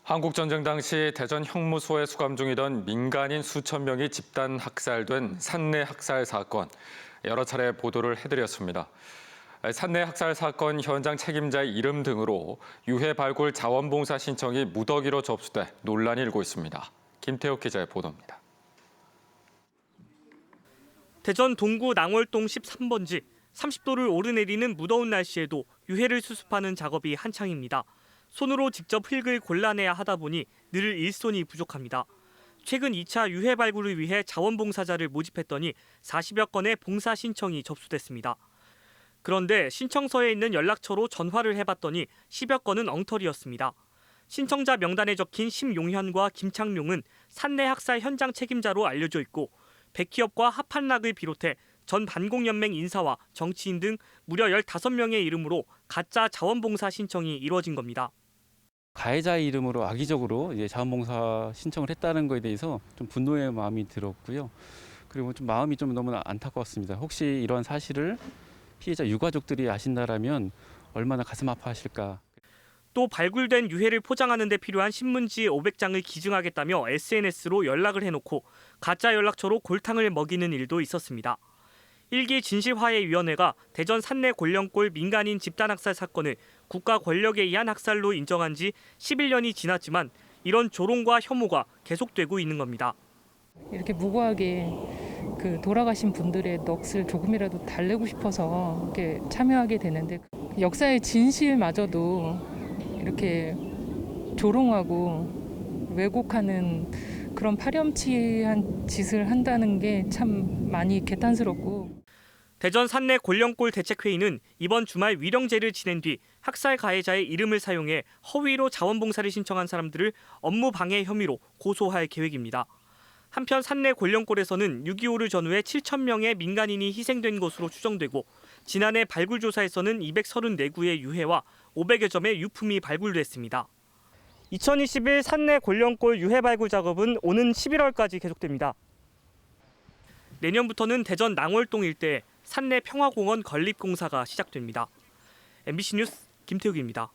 한국전쟁 당시 대전 형무소에 수감 중이던 민간인 수천 명이 집단 학살된 산내 학살 사건, 여러 차례 보도를 해드렸습니다. 산내 학살 사건 현장 책임자의 이름 등으로 유해 발굴 자원봉사 신청이 무더기로 접수돼 논란이 일고 있습니다. 김태욱 기자의 보도입니다. 대전 동구 낭월동 13번지 30도를 오르내리는 무더운 날씨에도 유해를 수습하는 작업이 한창입니다. 손으로 직접 흙을 골라내야 하다 보니 늘 일손이 부족합니다. 최근 2차 유해 발굴을 위해 자원봉사자를 모집했더니 40여 건의 봉사 신청이 접수됐습니다. 그런데 신청서에 있는 연락처로 전화를 해봤더니 10여 건은 엉터리였습니다. 신청자 명단에 적힌 심용현과 김창룡은 산내 학살 현장 책임자로 알려져 있고 백기업과 합한락을 비롯해 전 반공연맹 인사와 정치인 등 무려 15명의 이름으로 가짜 자원봉사 신청이 이루어진 겁니다. 가해자의 이름으로 악의적으로 자원봉사 신청을 했다는 것에 대해서 좀 분노의 마음이 들었고요. 그리고 좀 마음이 좀 너무 안타까웠습니다. 혹시 이런 사실을 피해자 유가족들이 아신다라면 얼마나 가슴 아파하실까. 또 발굴된 유해를 포장하는 데 필요한 신문지 500장을 기증하겠다며 SNS로 연락을 해놓고 가짜 연락처로 골탕을 먹이는 일도 있었습니다. 1기 진실화해위원회가 대전 산내 골령골 민간인 집단학살 사건을 국가 권력에 의한 학살로 인정한 지 11년이 지났지만 이런 조롱과 혐오가 계속되고 있는 겁니다. 이렇게 무고하게 돌아가신 분들의 넋을 조금이라도 달래고 싶어서 이렇게 참여하게 되는데 역사의 진실마저도 이렇게 조롱하고 왜곡하는 그런 파렴치한 짓을 한다는 게 참 많이 개탄스럽고. 대전 산내 골령골 대책회의는 이번 주말 위령제를 지낸 뒤 학살 가해자의 이름을 사용해 허위로 자원봉사를 신청한 사람들을 업무 방해 혐의로 고소할 계획입니다. 한편 산내 골령골에서는 6.25를 전후해 7천 명의 민간인이 희생된 것으로 추정되고 지난해 발굴 조사에서는 234구의 유해와 500여 점의 유품이 발굴됐습니다. 2021 산내 골령골 유해 발굴 작업은 오는 11월까지 계속됩니다. 내년부터는 대전 낭월동 일대에 산내 평화공원 건립 공사가 시작됩니다. MBC 뉴스 김태욱입니다.